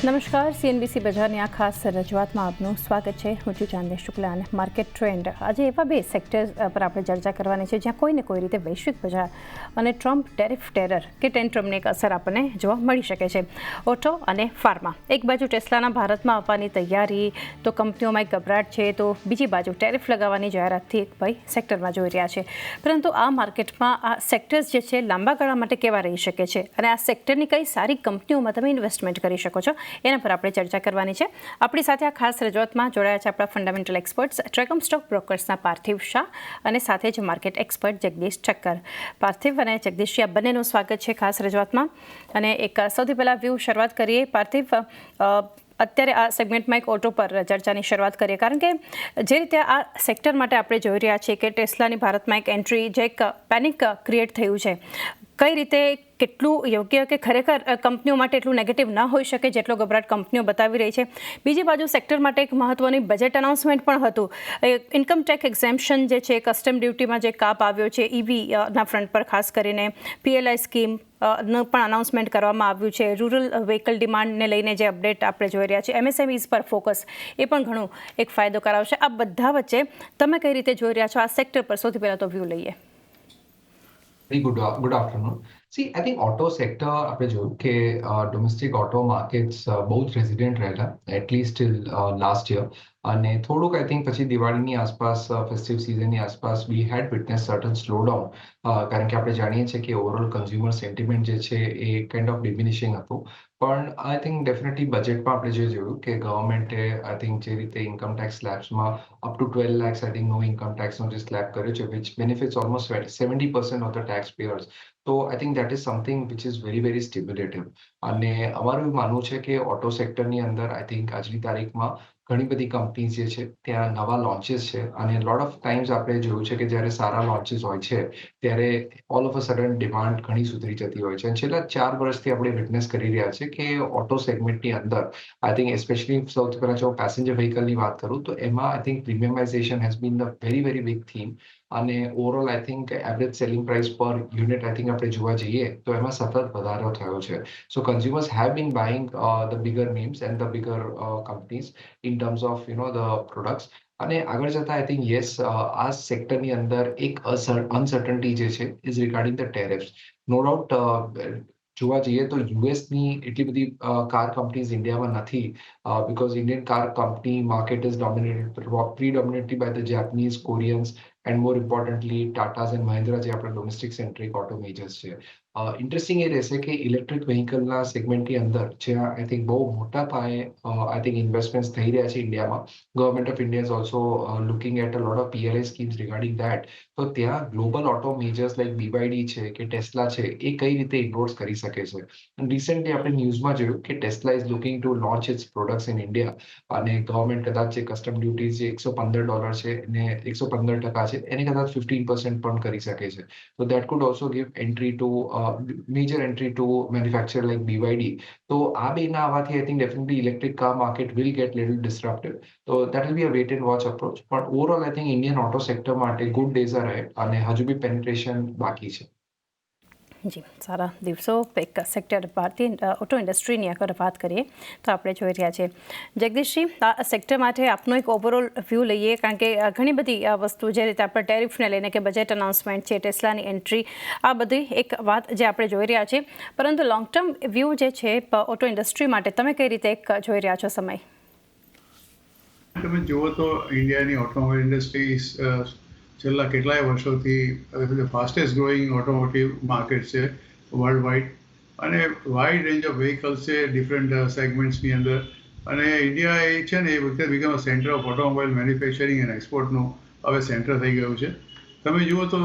નમસ્કાર, સીએનબીસી બજારની આ ખાસ રજૂઆતમાં આપનું સ્વાગત છે. હું છું ચાંદની શુક્લા અને માર્કેટ ટ્રેન્ડ. આજે એવા બે સેક્ટર્સ પર આપણે ચર્ચા કરવાની છે જ્યાં કોઈને કોઈ રીતે વૈશ્વિક બજાર અને ટ્રમ્પ ટેરિફ ટેરર કે ટેન્ટ્રમની એક અસર આપણને જોવા મળી શકે છે. ઓટો અને ફાર્મા. એક બાજુ ટેસ્લાના ભારતમાં આવવાની તૈયારી, તો કંપનીઓમાં એક ગભરાટ છે, તો બીજી બાજુ ટેરિફ લગાવવાની જાહેરાતથી એક ભય સેક્ટરમાં જોઈ રહ્યા છે. પરંતુ આ માર્કેટમાં આ સેક્ટર્સ જે છે લાંબા ગાળા માટે કેવા રહી શકે છે અને આ સેક્ટરની કઈ સારી કંપનીઓમાં તમે ઇન્વેસ્ટમેન્ટ કરી શકો છો, એના પર આપણે ચર્ચા કરવાની છે. આપણી સાથે આ ખાસ રજૂઆતમાં જોડાયા છે આપણા ફંડામેન્ટલ એક્સપર્ટ્સ ટ્રેકમ સ્ટોક બ્રોકર્સના પાર્થિવ શાહ અને સાથે જ માર્કેટ એક્સપર્ટ જગદીશ ઠક્કર. પાર્થિવ અને જગદીશજી, આ બંનેનું સ્વાગત છે ખાસ રજૂઆતમાં. અને એક સૌથી પહેલાં વ્યૂ શરૂઆત કરીએ. પાર્થિવ, અત્યારે આ સેગમેન્ટમાં એક ઓટો પર ચર્ચાની શરૂઆત કરીએ, કારણ કે જે રીતે આ સેક્ટર માટે આપણે જોઈ રહ્યા છીએ કે ટેસ્લાની ભારતમાં એક એન્ટ્રી, જે એક પેનિક ક્રિએટ થયું છે, કઈ રીતે કેટલું યોગ્ય કે ખરેખર કંપનીઓ માટે એટલું નેગેટિવ ન હોઈ શકે જેટલો ગભરાટ કંપનીઓ બતાવી રહી છે. બીજી બાજુ સેક્ટર માટે એક મહત્વની બજેટ અનાઉન્સમેન્ટ પણ હતું. ઇન્કમ ટેક્સ એક્ઝેમ્પશન જે છે, કસ્ટમ ડ્યુટીમાં જે કાપ આવ્યો છે ઈવીના ફ્રન્ટ પર, ખાસ કરીને પીએલઆઈ સ્કીમ નું પણ અનાઉન્સમેન્ટ કરવામાં આવ્યું છે. રૂરલ વ્હીકલ ડિમાન્ડને લઈને જે અપડેટ આપણે જોઈ રહ્યા છીએ, એમએસએમઈઝ પર ફોકસ, એ પણ ઘણું એક ફાયદો કરાવશે. આ બધા વચ્ચે તમે કઈ રીતે જોઈ રહ્યા છો આ સેક્ટર પર? સૌથી પહેલાં તો વ્યૂ લઈએ. Very good afternoon. See, I think auto sector આપણે જોયું કે ડોમેસ્ટિક ઓટો માર્કેટ્સ બહુ જ રેઝિડન્ટ રહેલા, એટલીસ્ટ ટિલ લાસ્ટ યર. અને થોડુંક આઈ થિંક પછી દિવાળીની આસપાસ, ફેસ્ટિવ સિઝનની આસપાસ વી હેડ વિટનેસ સર્ટન સ્લો ડાઉન, કારણ કે આપણે જાણીએ છીએ કે ઓવરઓલ કન્ઝ્યુમર સેન્ટિમેન્ટ જે છે એ કાઇન્ડ ઓફ ડિમિનિશિંગ હતું. પણ આઈ થિંક ડેફિનેટલી બજેટમાં આપણે જે જોયું કે ગવર્મેન્ટે આઈ થિંક જે રીતે ઇન્કમ ટેક્સ સ્લેબ્સમાં up to 12 lakhs I think no income ટેક્સનો જે સ્લેબ કર્યો છે, which benefits almost 70% of the tax payers. તો I think that is something which is very very stimulative. અને અમારું એવું માનવું છે કે ઓટો સેક્ટરની અંદર આઈ થિંક આજની તારીખમાં ઘણી બધી કંપનીઝ જે છે ત્યાં નવા લોન્ચીસ છે. અને લોટ ઓફ ટાઈમ્સ આપણે જોયું છે કે જ્યારે સારા લોન્ચીસ હોય છે ત્યારે all of a sudden demand ઘણી સુધરી જતી હોય છે. અને છેલ્લા 4 વર્ષથી આપણે વિટનેસ કરી રહ્યા છે કે ઓટો સેગમેન્ટની અંદર આઈ થિંક એસ્પેશિયલી સૌથી પહેલા જો પેસેન્જર વ્હીકલની વાત કરું તો એમાં I think premiumization has been the very very big theme. અને overall I think average selling price per unit I think આપણે જોવા જઈએ તો એમાં સતત વધારો થયો છે. So consumers have been buying the bigger names and the bigger companies in terms of the products. અને આગળ જતા આઈ થિંક યસ, આ સેક્ટરની અંદર એક અનસર્ટનિટી જે છે is regarding the tariffs. No doubt જોવા જઈએ તો યુએસની એટલી બધી કાર કંપનીઝ ઇન્ડિયામાં નથી, because Indian car company market is dominated predominantly by the Japanese, Koreans, and more importantly Tatas and Mahindra જે આપણા ડોમેસ્ટિક સેન્ટ્રિક ઓટો મેજર્સ છે. ઇન્ટરેસ્ટિંગ એ રહેશે કે ઇલેક્ટ્રિક વ્હીકલના સેગમેન્ટની અંદર જ્યાં આઈ થિંક બહુ મોટા પાયે આઈ થિંક ઇન્વેસ્ટમેન્ટ થઈ રહ્યા છે ઇન્ડિયામાં, government of India is also looking at a lot of PLI schemes regarding that. તો ત્યાં global auto majors like BYD છે કે ટેસ્લા છે, એ કઈ રીતે ઇન્વોર્સ કરી શકે છે. રિસેન્ટલી આપણે ન્યૂઝમાં જોયું કે Tesla is looking to launch its products in India. અને ગવર્મેન્ટ કદાચ જે કસ્ટમ ડ્યુટીઝ જે $115 છે અને 115% છે, એને કદાચ 15% પણ કરી શકે છે. તો that could also give entry to major entry to manufacture like BYD. તો આ બેના આવવાથી I think definitely electric car market will get little disrupted. તો that will be a wait and watch approach. પણ overall I think Indian auto sector માટે good days are ahead અને હજુ બી penetration બાકી છે. જી, સારા દિવસો. એક સેક્ટર ભારતીય ઓટો ઇન્ડસ્ટ્રીની અગર વાત કરીએ તો આપણે જોઈ રહ્યા છીએ. જગદીશજી, આ સેક્ટર માટે આપનો એક ઓવરઓલ વ્યૂ લઈએ, કારણ કે ઘણી બધી વસ્તુ, જે રીતે આપણે ટેરિફને લઈને કે બજેટ અનાઉન્સમેન્ટ છે, ટેસ્લાની એન્ટ્રી, આ બધી એક વાત જે આપણે જોઈ રહ્યા છીએ. પરંતુ લોંગ ટર્મ વ્યૂ જે છે ઓટો ઇન્ડસ્ટ્રી માટે, તમે કઈ રીતે એક જોઈ રહ્યા છો સમય? તમે જુઓ તો ઇન્ડિયાની ઓટોમોબાઈલ ઇન્ડસ્ટ્રી છેલ્લા કેટલાય વર્ષોથી ફાસ્ટેસ્ટ ગ્રોઈંગ ઓટોમોટિવ માર્કેટ છે વર્લ્ડ વાઇડ. અને વાઇડ રેન્જ ઓફ વ્હીકલ્સ છે ડિફરન્ટ સેગમેન્ટ્સની અંદર. અને ઇન્ડિયા એ છે ને એ વખતે become a centre of automobile manufacturing and એક્સપોર્ટનું હવે સેન્ટર થઈ ગયું છે. તમે જુઓ તો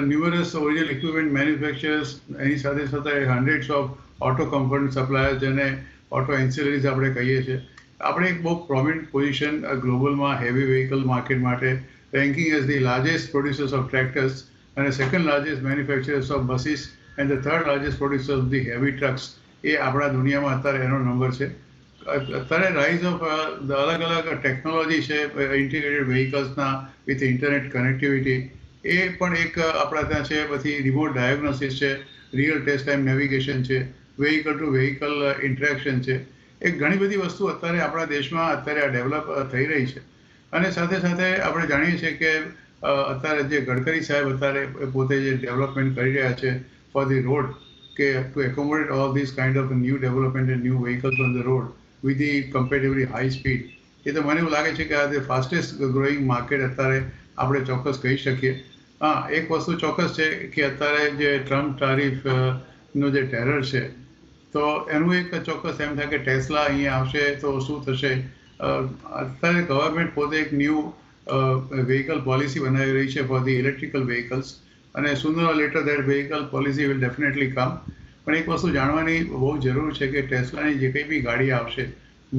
ન્યુમરસ ઓરિજિનલ ઇક્વિપમેન્ટ મેન્યુફેક્ચરર્સ, એની સાથે સાથે hundreds of auto component suppliers, જેને ઓટો એન્સિલરીઝ આપણે કહીએ છીએ. આપણે એક બહુ પ્રોમિનન્ટ પોઝિશન ગ્લોબલમાં હેવી વ્હીકલ માર્કેટ માટે, ranking as the largest producers of tractors અને second largest manufacturers of buses and the third largest producers of the heavy trucks. એ આપણા દુનિયામાં અત્યારે એનો નંબર છે. અત્યારે રાઇઝ ઓફ અલગ અલગ ટેકનોલોજી છે ઇન્ટિગ્રેટેડ વ્હીકલ્સના વિથ ઇન્ટરનેટ કનેક્ટિવિટી, એ પણ એક આપણા ત્યાં છે. પછી રિમોટ ડાયગ્નોસિસ છે, રિયલ ટેસ્ટ ટાઈમ નેવિગેશન છે, વ્હીકલ ટુ વ્હીકલ ઇન્ટરેક્શન છે. એ ઘણી બધી વસ્તુ અત્યારે આપણા દેશમાં અત્યારે ડેવલપ થઈ રહી છે. અને સાથે સાથે આપણે જાણીએ છીએ કે અત્યારે જે ગડકરી સાહેબ અત્યારે પોતે જે ડેવલપમેન્ટ કરી રહ્યા છે ફોર ધી રોડ, કે to accommodate all this kind of new development and new vehicles on the road with the comparatively high speed, એ તો મને એવું લાગે છે કે આ ધ ફાસ્ટેસ્ટ ગ્રોઈંગ માર્કેટ અત્યારે આપણે ચોક્કસ કહી શકીએ. હા, એક વસ્તુ ચોક્કસ છે કે અત્યારે જે ટ્રમ્પ ટારિફ નો જે ટેરર છે, તો એનું એક ચોક્કસ એમ થાય કે ટેસ્લા અહીંયા આવશે તો શું થશે. અત્યારે ગવર્મેન્ટ પોતે એક ન્યૂ વ્હીકલ પોલિસી બનાવી રહી છે ફોર ધી ઇલેક્ટ્રિકલ વ્હીકલ્સ, અને sooner or later that vehicle policy will definitely come. પણ એક વસ્તુ જાણવાની બહુ જરૂર છે કે ટેસ્લાની જે કંઈ બી ગાડી આવશે,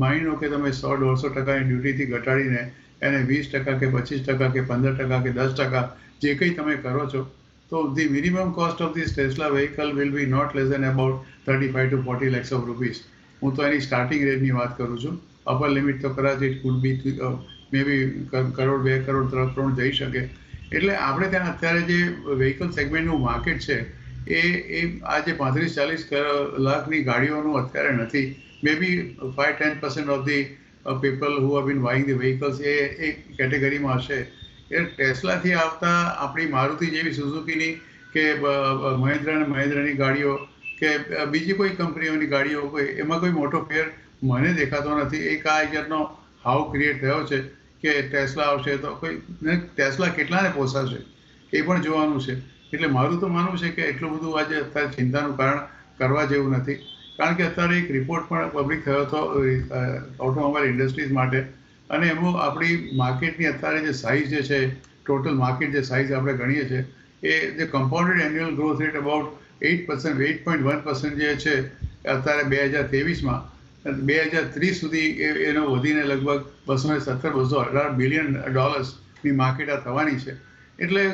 માની લો કે તમે 100-150% ડ્યુટીથી ઘટાડીને એને 20% કે 25% કે 15% કે 10% જે કંઈ તમે કરો છો, તો the minimum cost of this Tesla vehicle will be not less than about 35 to 40 lakhs of rupees. હું તો એની સ્ટાર્ટિંગ રેન્જની વાત કરું છું. અપર લિમિટ તો કદાચ ઇટ કુડ બી મે બી કરોડ, 2 કરોડ, 3 જઈ શકે. એટલે આપણે ત્યાં અત્યારે જે વ્હીકલ સેગમેન્ટનું માર્કેટ છે એ આ જે 35-40 લાખની ગાડીઓનું અત્યારે નથી. May be 5-10% of the people who have been buying the vehicles એ કેટેગરીમાં હશે. એ ટેસ્લાથી આવતા આપણી મારુતિ જેવી સુઝુકીની કે મહિન્દ્રા અને મહિન્દ્રાની ગાડીઓ કે બીજી કોઈ કંપનીઓની ગાડીઓ એમાં કોઈ મોટો ફેર મને દેખાતો નથી. એક આ જાતનો હાવ ક્રિએટ થયો છે કે ટેસ્લા આવશે તો કોઈ ટેસ્લા કેટલાને પોસાશે એ પણ જોવાનું છે. એટલે મારું તો માનવું છે કે એટલું બધું આજે અત્યારે ચિંતાનું કારણ કરવા જેવું નથી. કારણ કે અત્યારે એક રિપોર્ટ પણ પબ્લિક થયો હતો ઓટોમોબાઈલ ઇન્ડસ્ટ્રીઝ માટે, અને એમાં આપણી માર્કેટની અત્યારે જે સાઇઝ જે છે, ટોટલ માર્કેટ જે સાઇઝ આપણે ગણીએ છીએ, એ જે કમ્પાઉન્ડેડ એન્યુઅલ ગ્રોથ રેટ અબાઉટ 8%, 8.1% જે છે અત્યારે 2023માં, 2030 સુધી એનો વધીને લગભગ $217-218 બિલિયન ની માર્કેટ આ થવાની છે. એટલે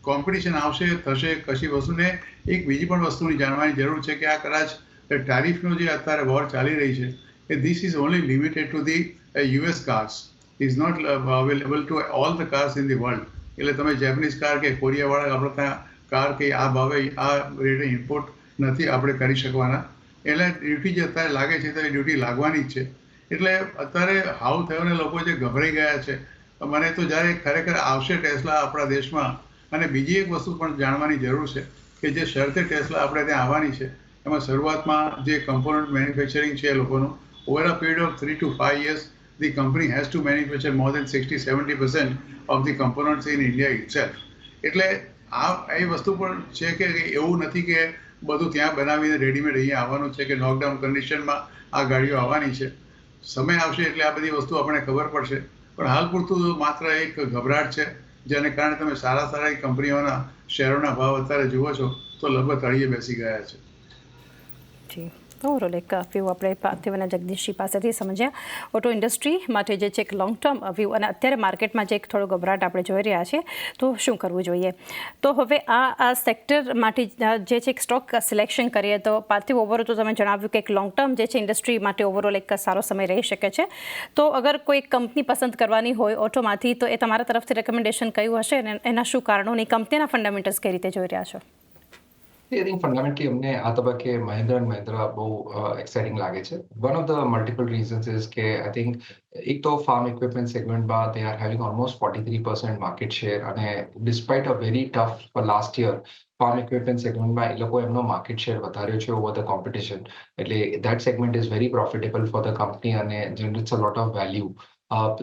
કોમ્પિટિશન આવશે, થશે કશી વસ્તુને. એક બીજી પણ વસ્તુની જાણવાની જરૂર છે કે આ કદાચ ટેરિફનો જે અત્યારે વોર ચાલી રહી છે, એ this is only limited to the US cars, is not available to all the cars in the world. એટલે તમે જેપનીઝ કાર કે કોરિયાવાળા આપણે ત્યાં કાર કે આ ભાવે આ રેટે ઇમ્પોર્ટ નથી આપણે કરી શકવાના. એટલે ડ્યુટી જે અત્યારે લાગે છે તો એ ડ્યુટી લાગવાની જ છે. એટલે અત્યારે હાવ થયોને લોકો જે ગભરાઈ ગયા છે, મને તો જ્યારે ખરેખર આવશે ટેસ્લા આપણા દેશમાં. અને બીજી એક વસ્તુ પણ જાણવાની જરૂર છે કે જે શરતે ટેસ્લા આપણે ત્યાં આવવાની છે, એમાં શરૂઆતમાં જે કમ્પોનન્ટ મેન્યુફેક્ચરિંગ છે એ લોકોનું, over a period of 3 to 5 years the company has to manufacture more than 60-70% of the components in India itself. એટલે આ એ વસ્તુ પણ છે કે એવું નથી કે બધું ત્યાં બનાવીને રેડીમેડ અહીંયા આવવાનું છે કે લોકડાઉન કન્ડિશનમાં આ ગાડીઓ આવવાની છે. સમય આવશે એટલે આ બધી વસ્તુ આપણને ખબર પડશે. પણ હાલ પૂરતું માત્ર એક ગભરાટ છે, જેને કારણે તમે સારા કંપનીઓના શેરોના ભાવ અત્યારે જુઓ છો તો લગભગ તળિયે બેસી ગયા છે. જી, ઓવરઓલ એક વ્યૂ આપણે પાર્થિવ અને જગદીશજી પાસેથી સમજ્યા ઓટો ઇન્ડસ્ટ્રી માટે જે છે એક લોંગ ટર્મ વ્યૂ, અને અત્યારે માર્કેટમાં જે એક થોડો ગભરાટ આપણે જોઈ રહ્યા છીએ તો શું કરવું જોઈએ. તો હવે આ સેક્ટર માટે જે છે એક સ્ટોક સિલેક્શન કરીએ તો પાર્થિવ, ઓવરઓલ તો તમે જણાવ્યું કે એક લોંગ ટર્મ જે છે ઇન્ડસ્ટ્રી માટે ઓવરઓલ એક સારો સમય રહી શકે છે. તો અગર કોઈ કંપની પસંદ કરવાની હોય ઓટોમાંથી તો એ તમારા તરફથી રેકમેન્ડેશન કયું હશે અને એના શું કારણોની કંપનીના ફંડામેન્ટલ્સ કઈ રીતે જોઈ રહ્યા છો? I think fundamentally અમને આ તબક્કે મહિન્દ્રા એન્ડ મહિન્દ્રા બહુ એક્સાઇટિંગ લાગે છે. One of the multiple reasons is કે I think એક તો ફાર્મ ઇક્વિપમેન્ટ સેગમેન્ટમાં they are having almost 43% market share, અને despite a very tough last year farm equipment સેગમેન્ટમાં એ લોકો એમનો માર્કેટ શેર વધાર્યો છે ઓવર ધ કોમ્પિટિશન. એટલે that segment is very profitable for the company અને generates a lot of value.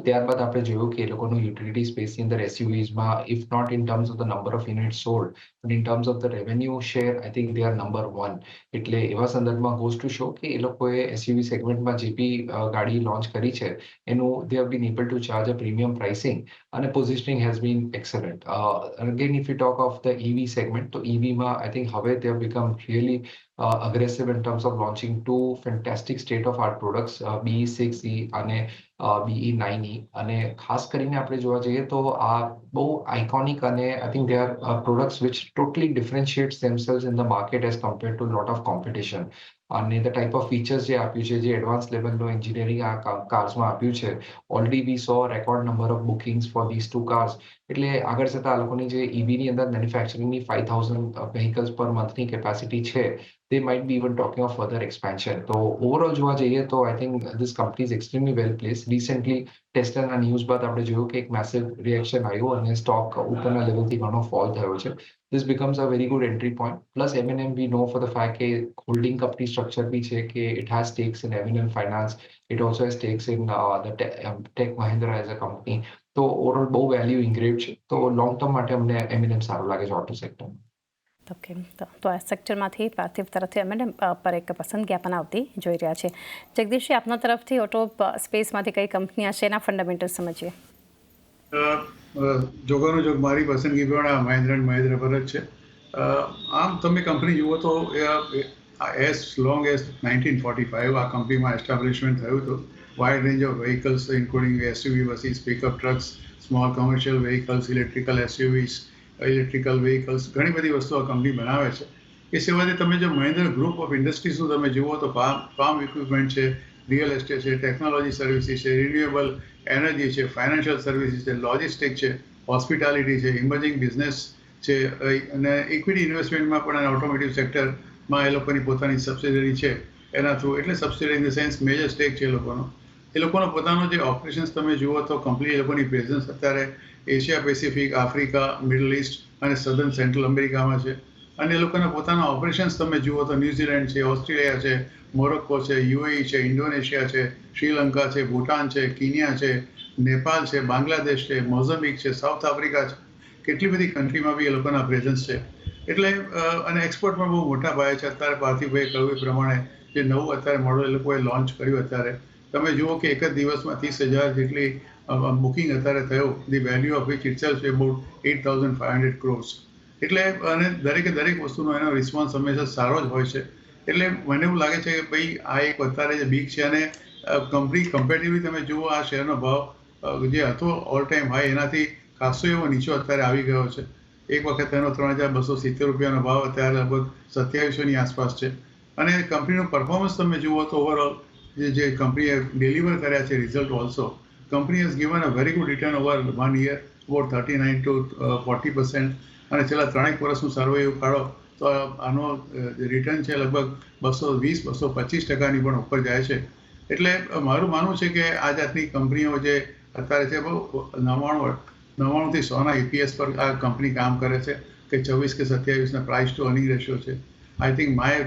ત્યારબાદ આપણે જોયું કે એ લોકોનું યુટિલિટી સ્પેસની અંદર એસયુવીઝમાં if not in terms of the number of unit sold, but in terms of the revenue share, I think they are number 1. એટલે એવા સંદર્ભમાં goes to show કે એ લોકોએ એસયુવી સેગમેન્ટમાં જે બી ગાડી લોન્ચ કરી છે એનું they have been able to charge a premium pricing, અને positioning has been excellent. Again, if you talk of the EV segment, તો EVમાં I think હવે they have become really aggressive in terms of launching 2 fantastic state-of-art products, BE6E અને BE9E. અને ખાસ કરીને આપણે જોવા જઈએ તો આ બહુ આઇકોનિક અને I think they are products which totally differentiates themselves in the market as compared to a lot of competition. અને ધ ટાઈપ ઓફ ફીચર્સ જે આપ્યું છે, જે એડવાન્સ લેવલનું એન્જિનિયરિંગ આ કાર્સમાં આપ્યું છે, already we saw record number of bookings for this 2 cars. એટલે આગળ જતાં આ લોકોની જે EVની અંદર મેન્યુફેક્ચરિંગની 5,000 વ્હીકલ્સ પર મંથની કેપેસિટી છે, they might be even talking of further expansion. તો ઓવરઓલ જોવા જઈએ તો I think this company is extremely well placed. Recently ટેસ્લાના ન્યૂઝ બાદ આપણે જોયું કે એક મેસિવ રિએક્શન આવ્યું અને સ્ટોક ઉપરના લેવલથી ઘણો ફોલ થયો છે. This becomes a very good entry point. Plus M&M we know for the fact કે holding company structure બી છે કે it has stakes in M&M Finance. It also has stakes in the Tech Mahindra as a company. તો overall બહુ value ઇન્ગ્રેવ છે. તો long term માટે અમને M&M સારું લાગે છે ઓટો સેક્ટરમાં. ઓકે, તો આ સેક્ટરમાંથી પાર્થિવ તરફથી M&M પર એક પસંદગી આપવાના આવતી જોઈ રહ્યા છે. જગદીશજી, આપના તરફથી ઓટો સ્પેસમાંથી કઈ કંપની હશે એના ફંડામેન્ટલ સમજીએ. જોગાનો જોગ મારી પસંદગી પણ આ મહિન્દ્રા એન્ડ મહિન્દ્રા પર જ છે. આમ તમે કંપની જુઓ તો એઝ લોંગ એઝ 1945 આ કંપનીમાં એસ્ટાબ્લિશમેન્ટ થયું હતું. Wide range of vehicles including SUV buses, pickup trucks, small commercial vehicles, electrical SUVs, electrical vehicles, ઘણી બધી વસ્તુઓ આ કંપની બનાવે છે. એ સિવાયથી તમે જો મહિન્દ્રા ગ્રુપ ઓફ ઇન્ડસ્ટ્રીઝનું તમે જુઓ તો ફાર્મ ઇક્વિપમેન્ટ છે, રિયલ એસ્ટેટ છે, ટેકનોલોજી સર્વિસીસ છે, રિન્યુએબલ એનર્જી છે, ફાઇનાન્શિયલ સર્વિસીસ છે, લોજિસ્ટિક છે, હોસ્પિટાલિટી છે, ઇમર્જિંગ બિઝનેસ છે, અને ઇક્વિટી ઇન્વેસ્ટમેન્ટમાં પણ ઓટોમોટિવ સેક્ટરમાં એ લોકોની પોતાની સબસિડરી છે એના થ્રુ. એટલે subsidiary in the sense major stack છે એ લોકોનો પોતાનો જે ઓપરેશન્સ તમે જુઓ તો કમ્પ્લીટ એ લોકોની પ્રેઝન્સ અત્યારે Asia Pacific, Africa, middle east અને સધર્ન સેન્ટ્રલ અમેરિકામાં છે. અને એ લોકોના પોતાના ઓપરેશન્સ તમે જુઓ તો ન્યૂઝીલેન્ડ છે, ઓસ્ટ્રેલિયા છે, મોરોક્કો છે, UAE છે, ઇન્ડોનેશિયા છે, શ્રીલંકા છે, ભૂટાન છે, કિનિયા છે, નેપાલ છે, બાંગ્લાદેશ છે, મોઝમ્બિક છે, સાઉથ આફ્રિકા છે. કેટલી બધી કન્ટ્રીમાં બી એ લોકોના પ્રેઝન્સ છે. એટલે અને એક્સપોર્ટમાં બહુ મોટા પાયે છે. અત્યારે પાર્થિવભાઈ કહ્યું એ પ્રમાણે જે નવું અત્યારે મોડલ એ લોકોએ લોન્ચ કર્યું અત્યારે તમે જુઓ કે એક જ દિવસમાં 30,000 જેટલી બુકિંગ અત્યારે થયું. The value of which itself છે અબાઉટ 8,500 crores. એટલે અને દરેક વસ્તુનો એનો રિસ્પોન્સ હંમેશા સારો જ હોય છે. એટલે મને એવું લાગે છે કે ભાઈ આ એક અત્યારે જે બીક છે અને કંપની કમ્પેરેટિવલી તમે જુઓ આ શેરનો ભાવ જે હતો ઓલ ટાઈમ હાઈ એનાથી ખાસો એવો નીચો અત્યારે આવી ગયો છે. એક વખત એનો 3,270 રૂપિયાનો ભાવ અત્યારે લગભગ 2700ની આસપાસ છે. અને કંપનીનું પરફોર્મન્સ તમે જુઓ તો ઓવરઓલ જે કંપનીએ ડિલિવર કર્યા છે result also, company has given a very good return over 1 year about 39 to 40%. અને છેલ્લા 3 વર્ષનું સર્વે એવું કાઢો તો આનો રિટર્ન છે લગભગ 220-225% પણ ઉપર જાય છે. એટલે મારું માનવું છે કે આ જાતની કંપનીઓ જે અત્યારે છે બહુ 99 થી 100ના EPS પર આ કંપની કામ કરે છે કે 24 કે 27ના પ્રાઇસ ટુ અર્નિંગ રેશિયો છે. I think my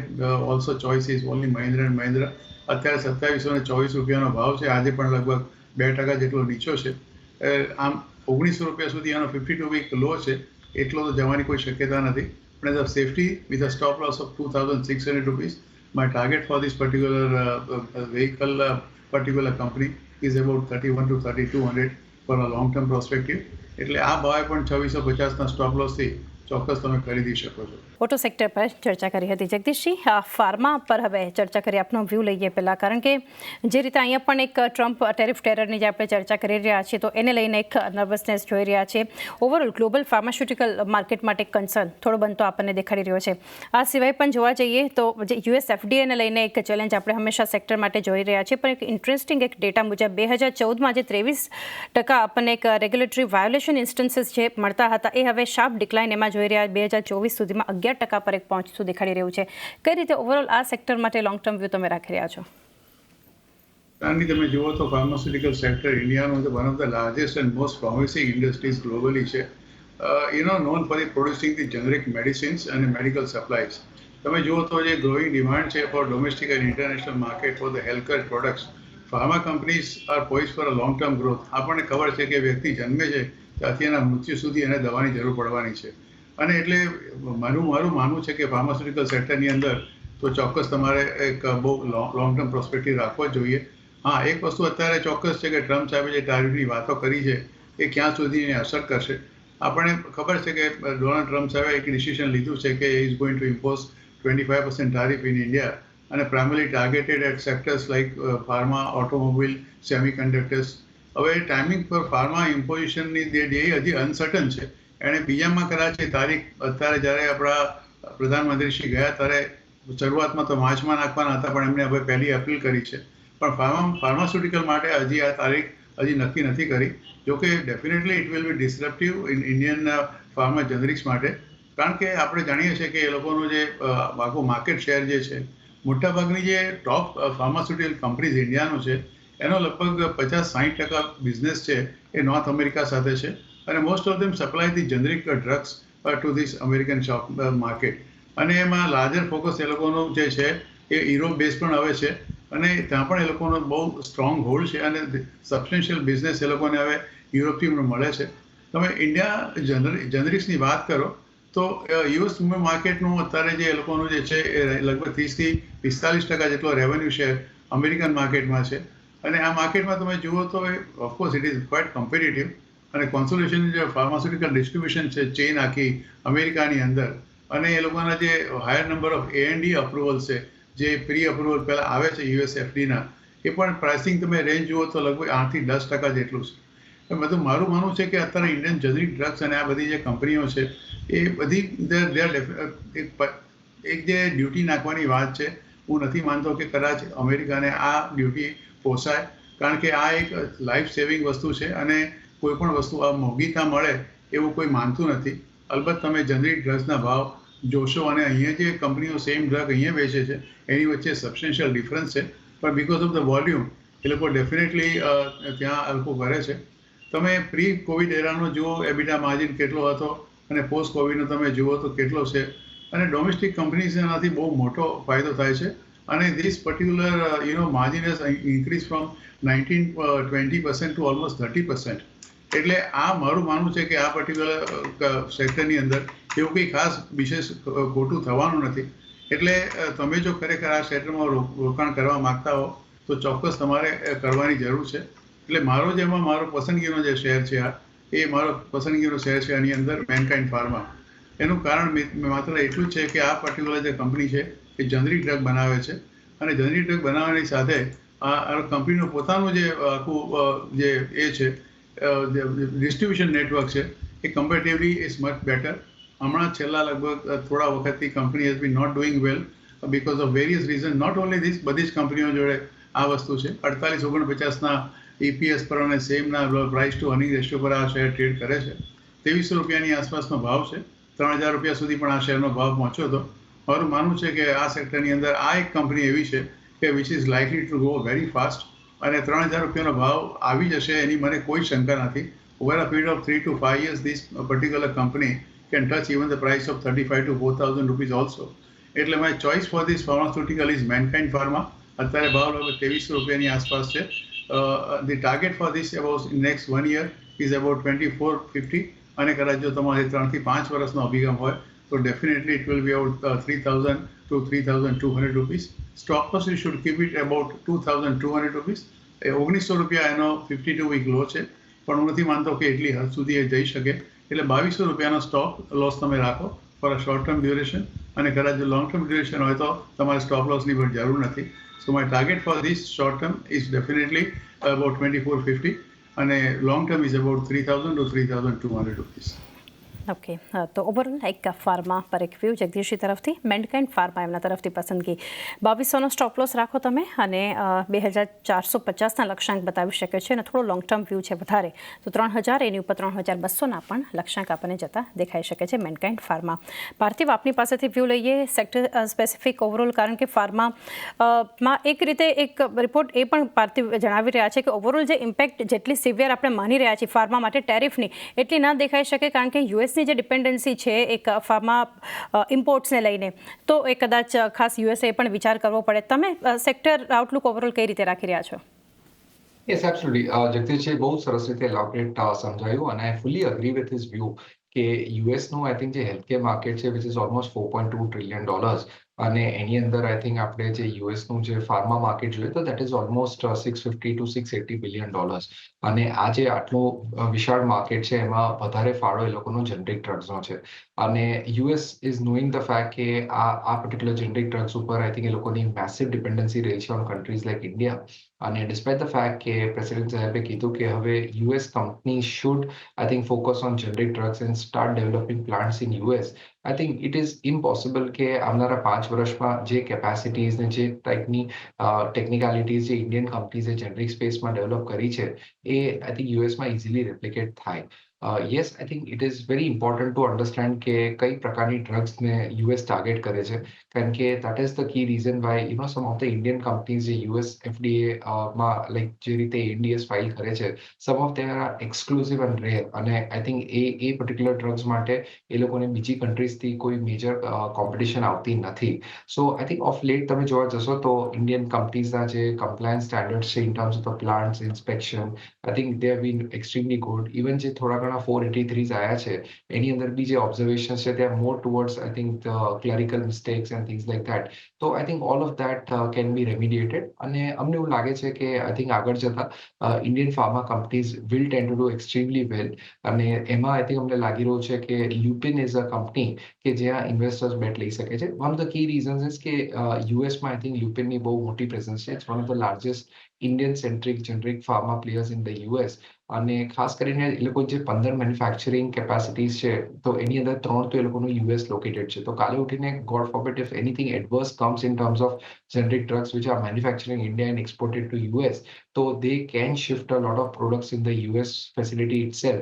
also choice is only Mahindra and Mahindra. અત્યારે 2724 રૂપિયાનો ભાવ છે. આજે પણ લગભગ 2% જેટલો નીચો છે. આમ 1900 રૂપિયા સુધી આનો 52 વીક લો છે. એટલો તો જવાની કોઈ શક્યતા નથી. પણ as a safety with a stop loss of 2,600 rupees, my target for this particular company is about 31 to 3,200 for a long term perspective. એટલે આ ભાવે પણ 2650ના સ્ટોપ લોસથી ચોક્કસ તમે ખરીદી શકો છો. ઓટો સેક્ટર પર ચર્ચા કરી હતી. જગદીશજી, ફાર્મા પર હવે ચર્ચા કરી, આપનો વ્યૂ લઈએ પહેલાં, કારણ કે જે રીતે અહીંયા પણ એક ટ્રમ્પ ટેરિફ ટેરરની જે આપણે ચર્ચા કરી રહ્યા છીએ તો એને લઈને એક નર્વસનેસ જોઈ રહ્યા છે. ઓવરઓલ ગ્લોબલ ફાર્માસ્યુટિકલ માર્કેટ માટે એક કન્સર્ન થોડો બનતો આપણને દેખાડી રહ્યો છે. આ સિવાય પણ જોવા જઈએ તો જે US FDAને લઈને એક ચેલેન્જ આપણે હંમેશા સેક્ટર માટે જોઈ રહ્યા છીએ. પણ એક ઇન્ટરેસ્ટિંગ એક ડેટા મુજબ 2014માં જે 23% આપણને એક રેગ્યુલેટરી વાયોલેશન ઇન્સ્ટન્સીસ જે મળતા હતા એ હવે શાર્પ ડિક્લાઇન એમાં જોઈ રહ્યા 2024 સુધીમાં 11% પર એક પહોંચતું દેખાડી રહ્યું છે. કઈ રીતે ઓવરઓલ આ સેક્ટર માટે લોંગ ટર્મ વ્યૂ તમે રાખી રહ્યા છો? તમે જુઓ તો ફાર્માસ્યુટિકલ સેક્ટર ઇન્ડિયાનું one of the largest and most promising industries globally છે. Known for producing the generic medicines અને મેડિકલ સપ્લાયઝ. તમે જુઓ તો જે ગ્રોઈંગ ડિમાન્ડ છે for domestic and international market for the healthcare products, pharma companies are poised for a long term growth. આપણને ખબર છે કે વ્યક્તિ જન્મે છે ત્યાંથી એના મૃત્યુ સુધી એને દવાની જરૂર પડવાની છે. અને એટલે મારું માનવું છે કે ફાર્માસ્યુટિકલ સેક્ટરની અંદર તો ચોક્કસ તમારે એક બહુ લોંગ ટર્મ પ્રોસ્પેક્ટિવ રાખવો જ જોઈએ. હા, એક વસ્તુ અત્યારે ચોક્કસ છે કે ટ્રમ્પ સાહેબે જે ટારિફની વાતો કરી છે એ ક્યાં સુધી એને અસર કરશે. આપણને ખબર છે કે ડોનાલ્ડ ટ્રમ્પ સાહેબે એક ડિસિઝન લીધું છે કે is going to impose 25% tariff in India અને primary targeted at sectors like pharma, automobile, semiconductors. હવે ટાઈમિંગ પર ફાર્મા ઇમ્પોઝિશનની ડે હજી અનસર્ટન છે. એણે બીજામાં કદાચ એ તારીખ અત્યારે જ્યારે આપણા પ્રધાનમંત્રી શ્રી ગયા ત્યારે શરૂઆતમાં તો માર્ચમાં નાખવાના હતા, પણ એમને હવે 1 એપ્રિલ કરી છે. પણ ફાર્માસ્યુટિકલ માટે હજી આ તારીખ હજી નક્કી નથી કરી. જોકે definitely it will be disruptive in Indian pharma generics માટે, કારણ કે આપણે જાણીએ છીએ કે એ લોકોનું જે આખું માર્કેટ શેર જે છે, મોટાભાગની જે ટોપ ફાર્માસ્યુટિકલ કંપનીઝ ઇન્ડિયાનો છે એનો લગભગ 50-60% બિઝનેસ છે એ નોર્થ અમેરિકા સાથે છે, અને most of them supply the generic drugs two this American shop market. અને એમાં લાર્જર ફોકસ એ લોકોનું જે છે એ યુરોપ બેઝ પણ આવે છે, અને ત્યાં પણ એ લોકોનો બહુ સ્ટ્રોંગ હોલ્ડ છે, અને સબસ્ટેન્શિયલ બિઝનેસ એ લોકોને હવે યુરોપથી મળે છે. તમે ઇન્ડિયા જેનરિક્સની વાત કરો તો યુએસ માર્કેટનું અત્યારે જે એ લોકોનું જે છે એ લગભગ 30-45% જેટલો રેવન્યુ શેર અમેરિકન માર્કેટમાં છે. અને આ માર્કેટમાં તમે જુઓ તો of course it is quite competitive, અને કોન્સોલેશન જે ફાર્માસ્યુટિકલ ડિસ્ટ્રીબ્યુશન છે ચેઇન આખી અમેરિકાની અંદર, અને એ લોકોના જે higher number of A&D approval છે, જે પ્રી અપ્રુવલ પહેલાં આવે છે USFDના, એ પણ પ્રાઇસિંગ તમે રેન્જ જુઓ તો લગભગ 8-10% જેટલું છે. બધું મારું માનવું છે કે અત્યારે ઇન્ડિયન જેનરિક ડ્રગ્સ અને આ બધી જે કંપનીઓ છે એ બધી એક જે ડ્યુટી નાખવાની વાત છે, હું નથી માનતો કે કદાચ અમેરિકાને આ ડ્યુટી પોસાય, કારણ કે આ એક લાઈફ સેવિંગ વસ્તુ છે, અને કોઈ પણ વસ્તુ આ મોંઘીતા મળે એવું કોઈ માનતું નથી. અલબત્ત તમે જેનરિક ડ્રગ્સના ભાવ જોશો, અને અહીંયા જે કંપનીઓ સેમ ડ્રગ અહીંયા વેચે છે એની વચ્ચે સબસ્ટેન્શિયલ ડિફરન્સ છે, પણ બિકોઝ ઓફ ધ વોલ્યુમ એ લોકો ડેફિનેટલી ત્યાં લોકો કરે છે. તમે પ્રી કોવિડ એરાનો જુઓ એબિટા માર્જિન કેટલો હતો, અને પોસ્ટ કોવિડનો તમે જુઓ તો કેટલો છે, અને ડોમેસ્ટિક કંપનીઝનાથી બહુ મોટો ફાયદો થાય છે. અને this particular margin has increase from 19-20% to almost 30%. એટલે આ મારું માનવું છે કે આ પર્ટિક્યુલર સેક્ટરની અંદર એવું કંઈ ખાસ વિશેષ ખોટું થવાનું નથી. એટલે તમે જો ખરેખર આ સેક્ટરમાં રોકાણ કરવા માંગતા હો તો ચોક્કસ તમારે કરવાની જરૂર છે. એટલે મારો પસંદગીનો જે શેર છે એ મારો પસંદગીનો શેર છે આની અંદર મેનકાઇન્ડ ફાર્મા. એનું કારણ માત્ર એટલું જ છે કે આ પર્ટિક્યુલર જે કંપની છે એ જેનરિક ડ્રગ બનાવે છે, અને જેનરિક ડ્રગ બનાવવાની સાથે આ કંપનીનું પોતાનું જે આખું જે એ છે ડિસ્ટ્રીબ્યુશન નેટવર્ક છે એ કમ્પેરેટિવલી ઇઝ મચ બેટર. હમણાં છેલ્લા લગભગ થોડા વખતથી company has been not doing well because of various reason. Not only this, બધી જ કંપનીઓ જોડે આ વસ્તુ છે. 48-49 EPS પર અને સેમના પ્રાઇસ ટુ અર્નિંગ રેશિયો પર આ શેર ટ્રેડ કરે છે. 2300 રૂપિયાની આસપાસનો ભાવ છે. 3000 રૂપિયા સુધી પણ આ શેરનો ભાવ પહોંચ્યો હતો. મારું માનવું છે કે આ સેક્ટરની અંદર આ એક કંપની એવી છે કે which is likely to go very fast, અને 3000 રૂપિયાનો ભાવ આવી જશે એની મને કોઈ શંકા નથી. Over a period of 3 to 5 years this particular company can touch even the price of 35,000 to 4,000 rupees also. એટલે my choice for this pharmaceutical is Mankind Pharma. અત્યારે ભાવ લગભગ 2300 રૂપિયાની આસપાસ છે. The target for this about next 1 year is about 2450, અને કદાચ જો તમારે 3 થી 5 વર્ષનો અભિગમ હોય તો definitely it will be about 3,000 to 3,200 rupees. Stock loss you should keep it about 2,200 rupees. 1900 રૂપિયા એનો 52 week લો છે, પણ હું નથી માનતો કે એટલી હદ સુધી એ જઈ શકે. એટલે 2200 રૂપિયાનો સ્ટોક લોસ તમે રાખો for a short term duration, અને કદાચ જો લોંગ ટર્મ ડ્યુરેશન હોય તો તમારે સ્ટોપ લોસની પણ જરૂર નથી. સો my target for this short term is definitely about 2450, અને long term is about 3,000 to 3,200 rupees. Okay, તો ઓવરઓલ એક ફાર્મા પર એક વ્યૂ જગદીશજી તરફથી. મેનકાઇન્ડ ફાર્મા એમના તરફથી પસંદગી 2200નો સ્ટોપ લોસ રાખો તમે, અને 2450ના લક્ષ્યાંક બતાવી શકે છે, અને થોડો લોંગ ટર્મ વ્યૂ છે વધારે તો 3000, એની ઉપર 3200ના પણ લક્ષ્યાંક આપણને જતા દેખાઈ શકે છે મેનકાઇન્ડ ફાર્મા. પાર્થિવ, આપની પાસેથી વ્યૂ લઈએ સેક્ટર સ્પેસિફિક ઓવરઓલ, કારણ કે ફાર્મામાં એક રીતે એક રિપોર્ટ એ પણ પાર્થિવ જણાવી રહ્યા છે કે ઓવરઓલ જે ઇમ્પેક્ટ જેટલી સિવિયર આપણે માની રહ્યા છીએ ફાર્મા માટે ટેરિફની, એટલી ના દેખાઈ શકે, કારણ કે યુએસની જે ડિપેન્ડન્સી છે એક ફાર્મા ઇમ્પોર્ટ્સને લઈને, તો એ કદાચ ખાસ યુએસએ પણ વિચાર કરવો પડે. તમે સેક્ટર આઉટલુક ઓવરઓલ કઈ રીતે રાખી રહ્યા છો? Yes, absolutely. જગદીશજીએ બહુ સરસ રીતે એલોબરેટ સમજાવ્યું, અને આઈ ફુલી અગ્રી વિથ હિઝ વ્યૂ કે યુએસનું આઈ થિંક જે હેલ્થકેર માર્કેટ છે વિચ ઇઝ ઓલમોસ્ટ $4.2 trillion, અને એની અંદર આઈ થિંક આપણે જે યુએસનું જે ફાર્મા માર્કેટ જોઈએ તો that is almost $650 to $680 billion. અને આ જે આટલું વિશાળ માર્કેટ છે એમાં વધારે ફાળો એ લોકોનો જેનરિક ડ્રગ્સનો છે. અને US is knowing the fact કે આ પર્ટિક્યુલર જેનરિક ડ્રગ્સ ઉપર આઈ થિંક એ લોકોની મેસિવ ડિપેન્ડન્સી રહી છે ઓન કન્ટ્રીઝ લાઈક ઇન્ડિયા. અને ડિસ્પાઇટ ધ ફેક્ટ કે પ્રેસિડેન્ટ સાહેબે કીધું કે હવે US company should I think focus on generic drugs and start developing plants in US. I think it is impossible કે આવનારા 5 વર્ષમાં જે કેપેસિટીઝ ને જે ટાઈપની ટેકનિકાલિટીઝ જે ઇન્ડિયન કંપનીઝે જેનરિક સ્પેસમાં ડેવલપ કરી છે એ આઈ થિંક યુએસમાં ઇઝીલી રેપ્લિકેટ થાય. Yes, I think it is very important to understand કે કઈ પ્રકારની ડ્રગ્સને યુએસ ટાર્ગેટ કરે છે, કારણ કે that is the key reason why some of the Indian companies જે યુએસ FDA માં લાઈક જે રીતે ANDAs ફાઇલ કરે છે, some of there are exclusive and rare, અને આઈ થિંક એ પર્ટિક્યુલર ડ્રગ્સ માટે એ લોકોને બીજી કન્ટ્રીઝથી કોઈ મેજર કોમ્પિટિશન આવતી નથી. સો આઈ થિંક ઓફ લેટ તમે જોવા જશો તો ઇન્ડિયન કંપનીઝના જે કમ્પ્લાયન્સ સ્ટેન્ડર્ડ્સ છે in terms of the plants inspection, I think they have been extremely good. Even જે થોડા 483s આયા છે એની અંદર બી જે ઓબ્ઝર્વેશન્સ છે ત્યાં more towards I think clerical mistakes and things like that. તો I think all of that can be remediated, અને અમને એવું લાગે છે કે આઈ થિંક આગળ જતા Indian pharma companies will tend to do extremely well. અને એમાં આઈ થિંક અમને લાગી રહ્યું છે કે લ્યુપિન ઇઝ અ કંપની કે જ્યાં ઇન્વેસ્ટર્સ બેટ લઈ શકે છે. One of the key reasons is કે યુએસમાં આઈ થિંક લ્યુપિનની બહુ મોટી પ્રેઝન્સ છે. It's one of the largest Indian centric generic pharma players in the US. અને ખાસ કરીને એ લોકો જે 15 મેન્યુફેક્ચરિંગ કેપેસિટીઝ છે તો એની અંદર 3 તો એ લોકોનું યુએસ લોકેટેડ છે. તો કાલે ઉઠીને God forbid if anything adverse comes in terms of generic drugs which are manufactured in India and exported to US, so they can shift a lot of products in the US facility itself,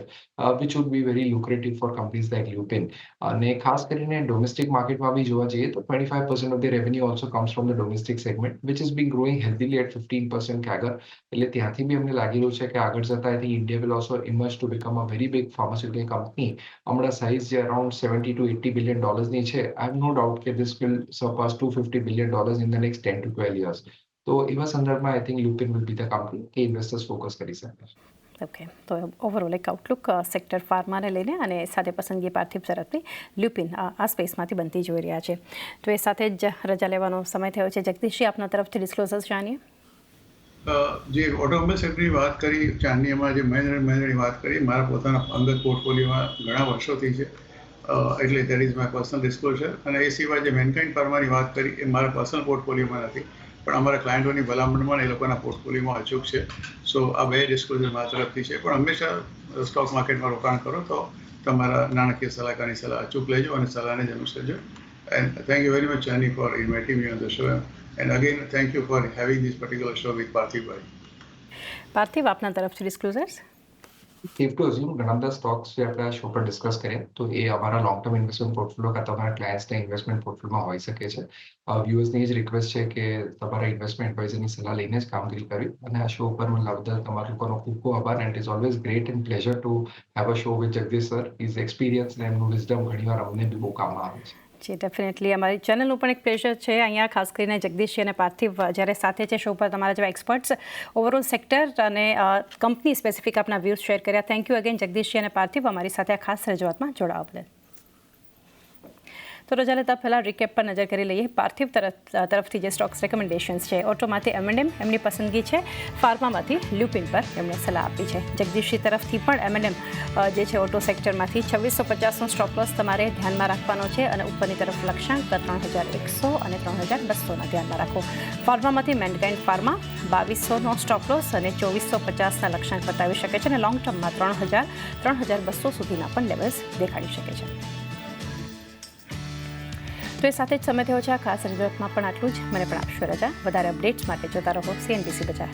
which would be very lucrative for companies like Lupin. અને ખાસ કરીને domestic માર્કેટમાં બી જોવા જઈએ તો 25% of the revenue also comes from the domestic segment, which has been growing healthily at 15% CAGR. એટલે ત્યાંથી બી અમને લાગી રહ્યું છે કે આગળ જતા I think India will also emerge to become a very big pharmaceutical company. હમણાં સાઇઝ જે અરાઉન્ડ $70 to $80 billion ની છે, I have no doubt કે this will surpass $250 billion in the next 10 to 12 years. તો એવા સંદર્ભમાં I think Lupin will be the company કે investors focus કરી શકે. ઓકે, તો ઓવરઓલ એક આઉટલુક સેક્ટર ફાર્માને લઈને અને સાથે પસંદગી પાર્થિવ તરફથી લ્યુપિન આ સ્પેસમાંથી બનતી જોઈ રહ્યા છે. તો એ સાથે જ રજા લેવાનો સમય થયો છે. જગદીશજી, આપના તરફથી ડિસ્ક્લોઝર્સ જાણીએ. જે ઓટોમોબાઈલ સેક્ટરની વાત કરી, ચાંદની એમાં જે મહેન્દ્રની વાત કરી, મારા પોતાના અંગત પોર્ટફોલિયોમાં ઘણા વર્ષોથી છે, એટલે that is my personal disclosure. અને એ સિવાય જે મેનકાઇન્ડ ફાર્માની વાત કરી એ મારા પર્સનલ પોર્ટફોલિયોમાં નથી, પણ અમારા ક્લાયન્ટોની ભલામણમાં એ લોકોના પોર્ટફોલિયોમાં અચૂક છે. સો આ બે ડિસ્ક્લોઝર મારા તરફથી છે. પણ હંમેશા સ્ટોક માર્કેટમાં રોકાણ કરો તો તમારા નાણાકીય સલાહકારની સલાહ અચૂક લેજો અને સલાહને જ અનુસરજો. And thank you very much ચાની for inviting me on the show. And again, thank you for having this particular show with Parthiv bhai. પાર્થિવ, આપના તરફથી ડિસ્ક્લોઝર્સ. સેફ ટુ અઝ્યુમ ઘણા બધા સ્ટોક્સ જે આપણે શો પર ડિસ્કસ કરીએ તો એ અમારા લોંગ ટર્મ ઇન્વેસ્ટમેન્ટ પોર્ટફોલિયો કાં તો અમારા ક્લાયન્ટ્સના ઇન્વેસ્ટમેન્ટ પોર્ટફોલિયોમાં હોઈ શકે છે. વ્યુઅર્સની જ રિક્વેસ્ટ છે કે તમારા ઇન્વેસ્ટમેન્ટ એડવાઇઝરની સલાહ લઈને જ કામગીરી કરવી. અને આ શો પર મને લાવતા તમારા લોકોનો ખૂબ ખૂબ આભાર. And is always great and pleasure to have a show with Jagdish sir. Is experience અને એમનું વિઝડમ ઘણીવાર અમને બી બહુ કામમાં આવે છે. જી, ડેફિનેટલી અમારી ચેનલનું પણ એક પ્લેઝર છે. અહીંયા ખાસ કરીને જગદીશજી અને પાર્થિવ જ્યારે સાથે છે શો પર, તમારા જેવા એક્સપર્ટ્સ ઓવરઓલ સેક્ટર અને કંપની સ્પેસિફિક આપના વ્યૂઝ શેર કર્યા. થેન્ક યુ અગેન જગદીશજી અને પાર્થિવ અમારી સાથે આ ખાસ રજૂઆતમાં જોડાવા બદલ. તો રજા લેતા પહેલાં રિકેપ પર નજર કરી લઈએ. પાર્થિવ તરફથી જે સ્ટોક્સ રેકમેન્ડેશન્સ છે, ઓટોમાંથી M&M એમની પસંદગી છે, ફાર્મામાંથી લ્યુપિન પર એમણે સલાહ આપી છે. જગદીશજી તરફથી પણ M&M જે છે ઓટો સેક્ટરમાંથી 2650નો સ્ટોપ લોસ તમારે ધ્યાનમાં રાખવાનો છે અને ઉપરની તરફ લક્ષ્યાંક 3100 અને 3200ના ધ્યાનમાં રાખો. ફાર્મામાંથી મેનકાઇન્ડ ફાર્મા 2200નો સ્ટોપ લોસ અને 2450ના લક્ષ્યાંક બતાવી શકે છે અને લોંગ ટર્મમાં 3200 સુધીના પણ લેવલ્સ દેખાડી શકે છે. તો એ સાથે જ સમય થયો છે આ ખાસ રજૂઆતમાં પણ આટલું જ. મને પણ આપશો રજા. વધારે અપડેટ્સ માટે જોતા રહો CNBC બજાર.